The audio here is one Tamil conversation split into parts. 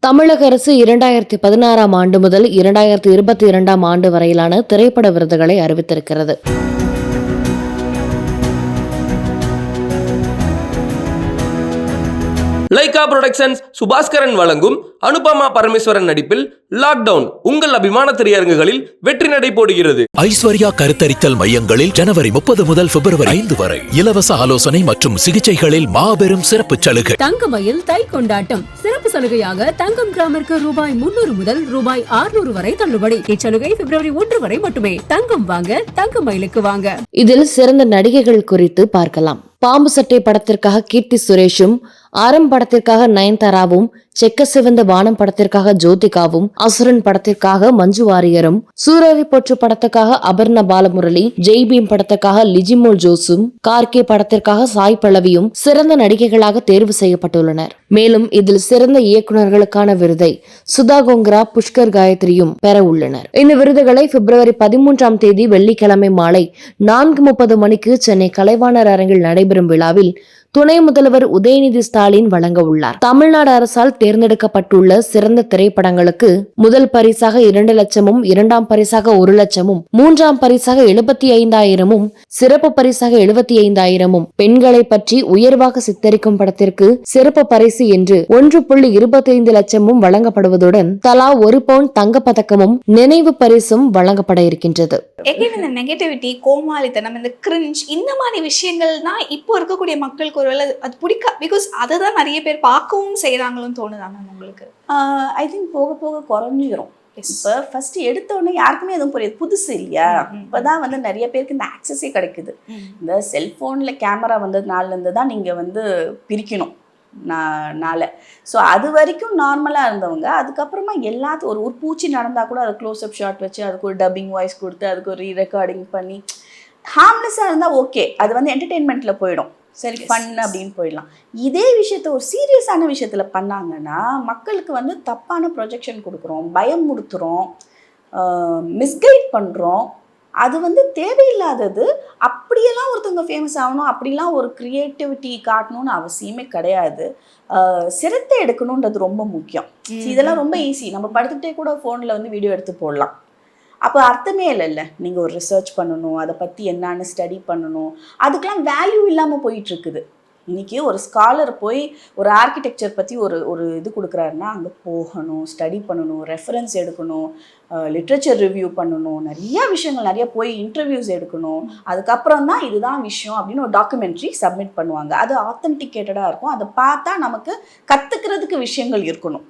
தமிழக அரசு 2016ஆம் ஆண்டு முதல் 2022ஆம் ஆண்டு வரையிலான திரைப்பட விருதுகளை அறிவித்திருக்கிறது. லைகா புரொடக்ஷன்ஸ் சுபாஸ்கரன் வழங்கும் அனுபமா பரமேஸ்வரன் நடிப்பில் லாக்டவுன் உங்கள் அபிமான திரையரங்குகளில் வெற்றி நடை போடுகிறது. ஐஸ்வர்யா கருத்தரித்தல் மையங்களில் ஜனவரி 30 முதல் பிப்ரவரி 5 வரை இலவச ஆலோசனை மற்றும் சிகிச்சைகளில் மாபெரும் சிறப்பு சலுகை. தங்கமயில் தை கொண்டாட்டம் சிறப்பு சலுகையாக தங்கம் கிராமிற்கு ரூபாய் 300 முதல் ரூபாய் 600 வரை தள்ளுபடி. இச்சலுகை பிப்ரவரி 1 வரை மட்டுமே. தங்கம் வாங்க தங்கமயிலுக்கு வாங்க. இதில் சிறந்த நடிகைகள் குறித்து பார்க்கலாம். பாம்பு சட்டை படத்திற்காக கீர்த்தி சுரேஷும், ஆரம் படத்திற்காக நயன்தாராவும், செக்க சிவந்த வானம் படத்திற்காக ஜோதிகாவும், அசுரன் படத்திற்காக மஞ்சு வாரியரும், சூரரை போற்று படத்துக்காக அபர்ணா பாலமுரளி, ஜெய்பீம் படத்துக்காக லிஜிமோல் ஜோஸும், கார்கே படத்திற்காக சாய் பல்லவியும் சிறந்த நடிகைகளாக தேர்வு செய்யப்பட்டுள்ளனர். மேலும் இதில் சிறந்த இயக்குநர்களுக்கான விருதை சுதா கோங்கரா, புஷ்கர் காயத்ரியும் பெற உள்ளனர். இந்த விருதுகளை பிப்ரவரி 13ஆம் தேதி வெள்ளிக்கிழமை மாலை 4:30 மணிக்கு சென்னை கலைவாணர் அரங்கில் நடைபெறும் விழாவில் துணை முதல்வர் உதயநிதி ஸ்டாலின் வழங்க உள்ளார். தமிழ்நாடு அரசால் தேர்ந்தெடுக்கப்பட்டுள்ள சிறந்த திரைப்படங்களுக்கு முதல் பரிசாக 2 லட்சமும், 2ஆம் பரிசாக 1 லட்சமும், 3ஆம் பரிசாக 75,000மும், சிறப்பு பரிசாக 75,000மும், பெண்களை பற்றி உயர்வாக சித்தரிக்கும் படத்திற்கு சிறப்பு பரிசு என்று 1.25 லட்சமும் வழங்கப்படுவதுடன் தலா 1 பவுன் தங்க பதக்கமும் நினைவு பரிசும் வழங்கப்பட இருக்கின்றது. இந்த நெகட்டிவிட்டி, கோமாளித்தனம், இந்த கிரிஞ்ச், இந்த மாதிரி விஷயங்கள்னா இப்போ இருக்கக்கூடிய மக்களுக்கு ஒருவேளை அது பிடிக்கா, பிகாஸ் அதை தான் நிறைய பேர் பார்க்கவும் செய்கிறாங்களும் தோணுதா மேம் உங்களுக்கு? ஐ திங்க் போக போக குறைஞ்சிரும். இப்போ ஃபர்ஸ்ட் எடுத்தோடனே யாருக்குமே எதுவும் புரியுது, புதுசு இல்லையா? இப்போதான் நிறைய பேருக்கு இந்த ஆக்சஸே கிடைக்குது. இந்த செல்ஃபோனில் கேமரா வந்ததுனாலேருந்து தான் நீங்கள் பிரிக்கணும் நாளை. ஸோ அது வரைக்கும் நார்மலாக இருந்தவங்க அதுக்கப்புறமா எல்லாத்துக்கும் ஒரு பூச்சி நடந்தால் கூட அதை க்ளோஸ்அப் ஷாட் வச்சு அதுக்கு ஒரு டப்பிங் வாய்ஸ் கொடுத்து அதுக்கு ஒரு ரெக்கார்டிங் பண்ணி ஹார்ம்லெஸ்ஸாக இருந்தால் ஓகே, அது என்டர்டெயின்மெண்ட்டில் போயிடும், சரி ஃபன் அப்படின்னு போயிடலாம். இதே விஷயத்த ஒரு சீரியஸான விஷயத்தில் பண்ணாங்கன்னா மக்களுக்கு தப்பான ப்ரொஜெக்ஷன் கொடுக்குறோம், பயமுறுத்துகிறோம், மிஸ்கைட் பண்ணுறோம். அது தேவையில்லாதது. அப்படியெல்லாம் ஒருத்தவங்க ஃபேமஸ் ஆகணும், அப்படிலாம் ஒரு க்ரியேட்டிவிட்டி காட்டணும்னு அவசியமே கிடையாது. சிரத்தை எடுக்கணுன்றது ரொம்ப முக்கியம். இதெல்லாம் ரொம்ப ஈஸி, நம்ம படுத்துக்கிட்டே கூட ஃபோனில் வீடியோ எடுத்து போடலாம். அப்போ அர்த்தமே இல்லைல்ல. நீங்கள் ஒரு ரிசர்ச் பண்ணணும், அதை பற்றி என்னான்னு ஸ்டடி பண்ணணும், அதுக்கெலாம் வேல்யூ இல்லாமல் போயிட்டுருக்குது. இன்றைக்கி ஒரு ஸ்காலர் போய் ஒரு ஆர்கிடெக்சர் பற்றி ஒரு இது கொடுக்குறாருன்னா அங்கே போகணும், ஸ்டடி பண்ணணும், ரெஃபரன்ஸ் எடுக்கணும், லிட்ரேச்சர் ரிவ்யூ பண்ணணும், நிறைய விஷயங்கள், நிறைய போய் இன்டர்வியூஸ் எடுக்கணும். அதுக்கப்புறம் தான் இதுதான் விஷயம் அப்படின்னு ஒரு டாக்குமெண்ட்ரி சப்மிட் பண்ணுவாங்க. அது ஆத்தென்டிகேட்டடாக இருக்கும். அதை பார்த்தா நமக்கு கற்றுக்கிறதுக்கு விஷயங்கள் இருக்கணும்.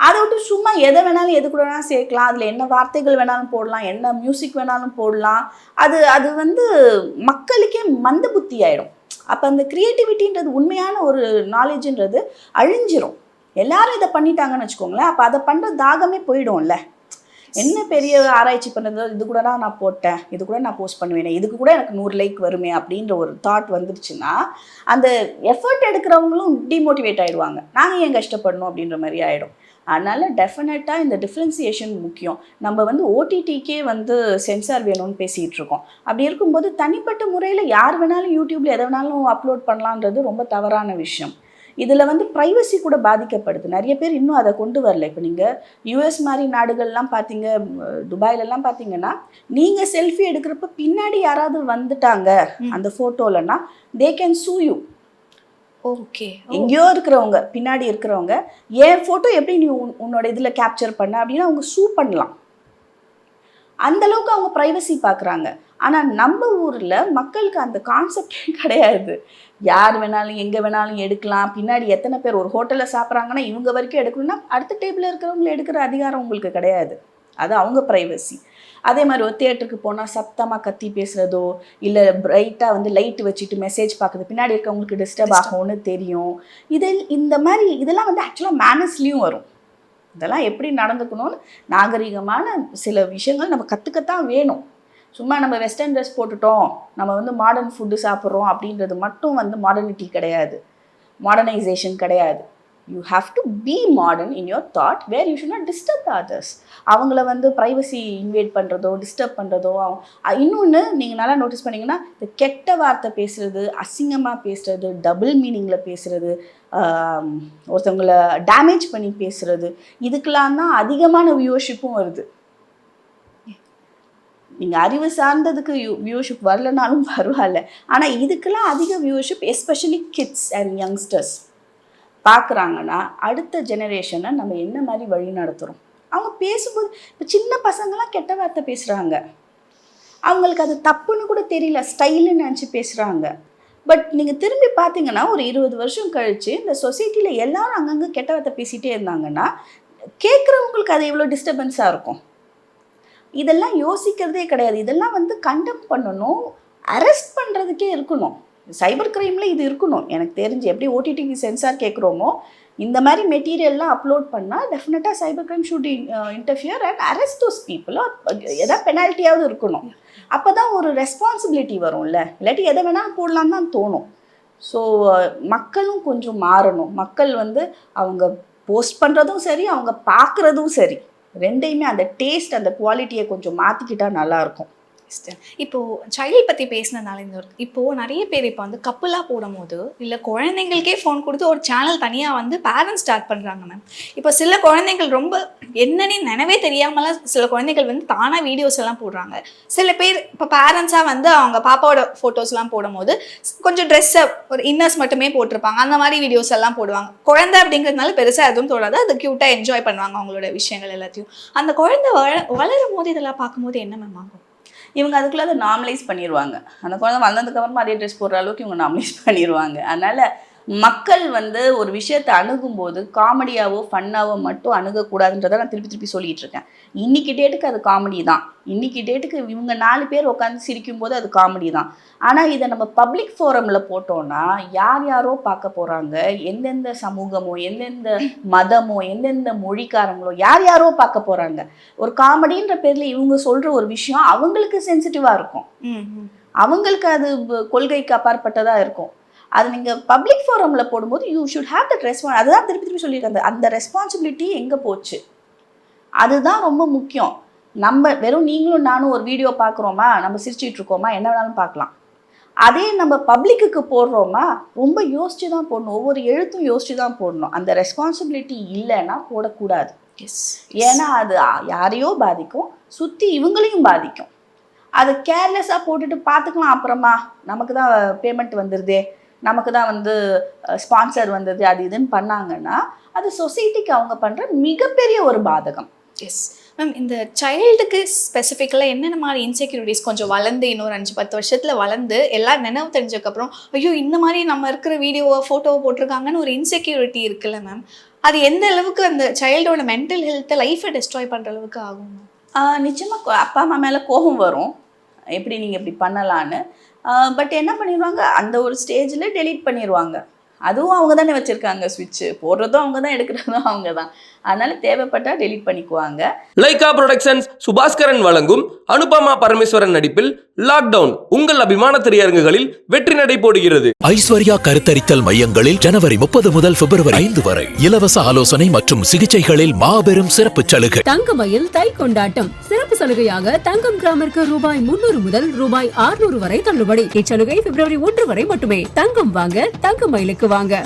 அதை விட்டு சும்மா எதை வேணாலும் எது கூட வேணாலும் சேர்க்கலாம், அதில் என்ன வார்த்தைகள் வேணாலும் போடலாம், என்ன மியூசிக் வேணாலும் போடலாம். அது மக்களுக்கே மந்த புத்தி ஆகிடும். அப்போ அந்த க்ரியேட்டிவிட்டின்றது, உண்மையான ஒரு நாலேஜுன்றது அழிஞ்சிரும். எல்லாரும் இதை பண்ணிட்டாங்கன்னு வச்சுக்கோங்களேன். அப்போ அதை பண்ணுற தாகமே போயிடும்ல. என்ன பெரிய ஆராய்ச்சி பண்ணுறது, இது கூட தான் நான் போட்டேன், இது கூட நான் போஸ்ட் பண்ணுவேனே, இதுக்கு கூட எனக்கு 100 லைக் வருமே அப்படின்ற ஒரு தாட் வந்துருச்சுன்னா அந்த எஃபர்ட் எடுக்கிறவங்களும் டிமோட்டிவேட் ஆகிடுவாங்க. நாங்கள் ஏன் கஷ்டப்படணும் அப்படின்ற மாதிரி ஆகிடும். அதனால் டெஃபினட்டாக இந்த டிஃப்ரென்சியேஷன் முக்கியம். நம்ம ஓடிடிக்கே சென்சார் வேணும்னு பேசிகிட்டு இருக்கோம். அப்படி இருக்கும்போது தனிப்பட்ட முறையில் யார் வேணாலும் யூடியூப்பில் எதை வேணாலும் அப்லோட் பண்ணலான்றது ரொம்ப தவறான விஷயம். இதில் ப்ரைவசி கூட பாதிக்கப்படுது. நிறைய பேர் இன்னும் அதை கொண்டு வரல. இப்போ நீங்கள் யூஎஸ் மாதிரி நாடுகள்லாம் பார்த்தீங்க, துபாயிலெல்லாம் பார்த்தீங்கன்னா நீங்கள் செல்ஃபி எடுக்கிறப்ப பின்னாடி யாராவது வந்துட்டாங்க அந்த ஃபோட்டோலன்னா தே கேன் சூ யூ. ஓகே, எங்கேயோ இருக்கிறவங்க, பின்னாடி இருக்கிறவங்க என் ஃபோட்டோ எப்படி நீ உன்னோட இதில் கேப்சர் பண்ண அப்படின்னு அவங்க சூ பண்ணலாம். அந்தளவுக்கு அவங்க ப்ரைவசி பார்க்குறாங்க. ஆனால் நம்ம ஊரில் மக்களுக்கு அந்த கான்செப்டே கிடையாது. யார் வேணாலும் எங்கே வேணாலும் எடுக்கலாம். பின்னாடி எத்தனை பேர் ஒரு ஹோட்டலில் சாப்பிட்றாங்கன்னா இவங்க வரைக்கும் எடுக்கணும்னா அடுத்த டேபிளில் இருக்கிறவங்களை எடுக்கிற அதிகாரம் உங்களுக்கு கிடையாது. அது அவங்க ப்ரைவசி. அதே மாதிரி ஒரு தியேட்டருக்கு போனால் சத்தமாக கத்தி பேசுகிறதோ இல்லை பிரைட்டாக லைட் வச்சுட்டு மெசேஜ் பார்க்குறது பின்னாடி இருக்கவங்களுக்கு டிஸ்டர்ப் ஆகும்னு தெரியும். இந்த மாதிரி இதெல்லாம் ஆக்சுவலாக மேனஸ்லேயும் வரும். இதெல்லாம் எப்படி நடந்துக்கணும்னு நாகரிகமான சில விஷயங்கள் நம்ம கற்றுக்கத்தான் வேணும். சும்மா நம்ம வெஸ்டர்ன் ட்ரெஸ் போட்டுட்டோம், நம்ம மாடர்ன் ஃபுட்டு சாப்பிட்றோம் அப்படின்றது மட்டும் மாடர்னிட்டி கிடையாது, மாடர்னைசேஷன் கிடையாது. You have to be modern in your thought where you should not disturb others. அவங்கள வந்து ப்ரைவசி இன்வேட் பண்ணுறதோ டிஸ்டர்ப் பண்ணுறதோ. இன்னொன்று நீங்கள் நல்லா நோட்டீஸ் பண்ணிங்கன்னா, இந்த கெட்ட வார்த்தை பேசுகிறது, அசிங்கமாக பேசுகிறது, டபுள் மீனிங்கில் பேசுகிறது, ஒருத்தவங்களை டேமேஜ் பண்ணி பேசுகிறது, இதுக்கெல்லாம் தான் அதிகமான வியூவர்ஷிப்பும் வருது. நீங்கள் அறிவு சார்ந்ததுக்கு வியூவர்ஷிப் வரலனாலும் பரவாயில்ல, ஆனால் இதுக்கெல்லாம் அதிக viewership especially kids and youngsters பார்க்குறாங்கன்னா அடுத்த ஜெனரேஷனை நம்ம என்ன மாதிரி வழி நடத்துகிறோம். அவங்க பேசும்போது இப்போ சின்ன பசங்களாம் கெட்ட வார்த்தை பேசுகிறாங்க, அவங்களுக்கு அது தப்புன்னு கூட தெரியல, ஸ்டைலுன்னு நினச்சி பேசுகிறாங்க. பட் நீங்கள் திரும்பி பார்த்தீங்கன்னா ஒரு 20 வருஷம் கழித்து இந்த சொசைட்டியில் எல்லாரும் அங்கங்கே கெட்ட வார்த்தை பேசிகிட்டே இருந்தாங்கன்னா கேட்குறவங்களுக்கு அது எவ்வளோ டிஸ்டர்பன்ஸாக இருக்கும். இதெல்லாம் யோசிக்கிறதே கிடையாது. இதெல்லாம் வந்து கண்டெம் பண்ணணும், அரெஸ்ட் பண்ணுறதுக்கே இருக்கணும். சைபர் கிரைமில் இது இருக்கணும். எனக்கு தெரிஞ்சு எப்படி ஓடிடிக்கு சென்சார் கேட்குறோமோ இந்த மாதிரி மெட்டீரியல்லாம் அப்லோட் பண்ணால் டெஃபினட்டாக cyber crime should interfere and arrest those people. எதாவது பெனால்ட்டியாவது இருக்கணும். அப்போ தான் ஒரு ரெஸ்பான்சிபிலிட்டி வரும்ல. இல்லாட்டி எதை வேணாலும் போடலாம் தான் தோணும். ஸோ மக்களும் கொஞ்சம் மாறணும். மக்கள் வந்து அவங்க போஸ்ட் பண்ணுறதும் சரி, அவங்க பார்க்குறதும் சரி, ரெண்டையுமே அந்த டேஸ்ட் அந்த குவாலிட்டியை கொஞ்சம் மாற்றிக்கிட்டா நல்லாயிருக்கும். இப்போது சைல்டு பற்றி பேசினதுனால இப்போது நிறைய பேர் இப்போ வந்து கப்பலாக போடும்போது இல்லை குழந்தைங்களுக்கே ஃபோன் கொடுத்து ஒரு சேனல் தனியாக வந்து பேரண்ட்ஸ் ஸ்டார்ட் பண்ணுறாங்க மேம். இப்போ சில குழந்தைகள் ரொம்ப என்னன்னு நினைவே தெரியாமலாம் சில குழந்தைகள் வந்து தானாக வீடியோஸ் எல்லாம் போடுறாங்க. சில பேர் இப்போ பேரண்ட்ஸாக வந்து அவங்க பாப்பாவோட ஃபோட்டோஸ்லாம் போடும்போது கொஞ்சம் ட்ரெஸ்ஸை ஒரு இன்னர்ஸ் மட்டுமே போட்டிருப்பாங்க, அந்த மாதிரி வீடியோஸ் எல்லாம் போடுவாங்க. குழந்தை அப்படிங்கிறதுனால பெருசாக எதுவும் தோணாது, அது க்யூட்டாக என்ஜாய் பண்ணுவாங்க அவங்களோட விஷயங்கள் எல்லாத்தையும். அந்த குழந்தை வளரும் போது இதெல்லாம் பார்க்கும்போது என்ன மேம் ஆகும்? இவங்க அதுக்குள்ளே அதை நார்மலைஸ் பண்ணிடுவாங்க. அந்த குழந்தை வளர்ந்ததுக்கப்புறமா அதே ட்ரெஸ் போடுற அளவுக்கு இவங்க நார்மலைஸ் பண்ணிடுவாங்க. அதனால் மக்கள் வந்து ஒரு விஷயத்தை அணுகும்போது காமெடியாவோ ஃபன்னாவோ மட்டும் அணுகக்கூடாதுன்றதை நான் திருப்பி சொல்லிகிட்டு இருக்கேன். இன்றைக்கி டேட்டுக்கு அது காமெடி தான். இன்றைக்கி டேட்டுக்கு இவங்க 4 பேர் உட்காந்து சிரிக்கும் போது அது காமெடி தான். ஆனால் இதை நம்ம பப்ளிக் ஃபோரமில் போட்டோன்னா யாரோ பார்க்க போகிறாங்க, எந்தெந்த சமூகமோ எந்தெந்த மதமோ எந்தெந்த மொழிக்காரங்களோ யாரோ பார்க்க போகிறாங்க. ஒரு காமெடின்ற பேரில் இவங்க சொல்கிற ஒரு விஷயம் அவங்களுக்கு சென்சிட்டிவாக இருக்கும், அவங்களுக்கு அது கொள்கைக்கு அப்பாற்பட்டதாக இருக்கும். அது நீங்கள் பப்ளிக் ஃபோரமில் போடும்போது you should have that response. அதுதான் திருப்பி சொல்லியிருக்காங்க, அந்த ரெஸ்பான்சிபிலிட்டி எங்கே போச்சு, அதுதான் ரொம்ப முக்கியம். நம்ம வெறும் நீங்களும் நானும் ஒரு வீடியோ பார்க்குறோமா, நம்ம சிரிச்சிட்டு இருக்கோமா, என்ன வேணாலும் பார்க்கலாம். அதே நம்ம பப்ளிக்கு போடுறோமா, ரொம்ப யோசிச்சு தான் போடணும், ஒவ்வொரு எழுத்தும் யோசிச்சு தான் போடணும். அந்த ரெஸ்பான்சிபிலிட்டி இல்லைன்னா போடக்கூடாது. ஏன்னா அது யாரையோ பாதிக்கும், சுற்றி இவங்களையும் பாதிக்கும். அது கேர்லெஸ்ஸாக போட்டுட்டு பார்த்துக்கலாம், அப்புறமா நமக்கு தான் பேமெண்ட் வந்துடுதே, நமக்கு தான் வந்து ஸ்பான்சர் வந்தது, அது இதுன்னு பண்ணாங்கன்னா அது சொசைட்டிக்கு அவங்க பண்ணுற மிகப்பெரிய ஒரு பாதகம். Yes ma'am. இந்த சைல்டுக்கு ஸ்பெசிஃபிக்கலாக என்னென்ன மாதிரி இன்செக்யூரிட்டிஸ் கொஞ்சம் வளர்ந்து இன்னொரு 5-10 வருஷத்தில் வளர்ந்து எல்லாம் நினைவு தெரிஞ்சதுக்கப்புறம் ஐயோ இந்த மாதிரி நம்ம இருக்கிற வீடியோவை ஃபோட்டோவை போட்டிருக்காங்கன்னு ஒரு இன்செக்யூரிட்டி இருக்குல்ல மேம், அது எந்த அளவுக்கு அந்த சைல்டோட மென்டல் ஹெல்த்தை லைஃப்பை டெஸ்ட்ராய் பண்ணுற அளவுக்கு ஆகும் மேம்? நிச்சயமாக அப்பா அம்மா மேலே கோபம் வரும், எப்படி நீங்கள் இப்படி பண்ணலான்னு. பட் என்ன பண்ணிடுவாங்க, அந்த ஒரு ஸ்டேஜில் டெலீட் பண்ணிடுவாங்க. அதுவும் அவங்க தானே வச்சுருக்காங்க ஸ்விட்ச்சு, போடுறதும் அவங்க தான், எடுக்கிறதும் அவங்க தான். அதனால் தேவைப்பட்டால் டெலீட் பண்ணிக்குவாங்க. லைகா புரொடக்ஷன்ஸ் சுபாஸ்கரன் வழங்கும் அனுபமா பரமேஸ்வரன் நடிப்பில் லாக்டவுன் உங்கள் அபிமான திரையரங்குகளில் வெற்றி நடை போடுகிறது. ஐஸ்வர்யா கருத்தரித்தல் மையங்களில் ஜனவரி 30 முதல் பிப்ரவரி 5 வரை இலவச ஆலோசனை மற்றும் சிகிச்சைகளில் மாபெரும் சிறப்பு சலுகை. தங்கமயில் தை கொண்டாட்டம் சிறப்பு சலுகையாக தங்கம் கிராமிற்கு ரூபாய் 300 முதல் ரூபாய் 600 வரை தள்ளுபடி. இச்சலுகை பிப்ரவரி 1 வரை மட்டுமே. தங்கம் வாங்க, தங்கமயிலுக்கு வாங்க.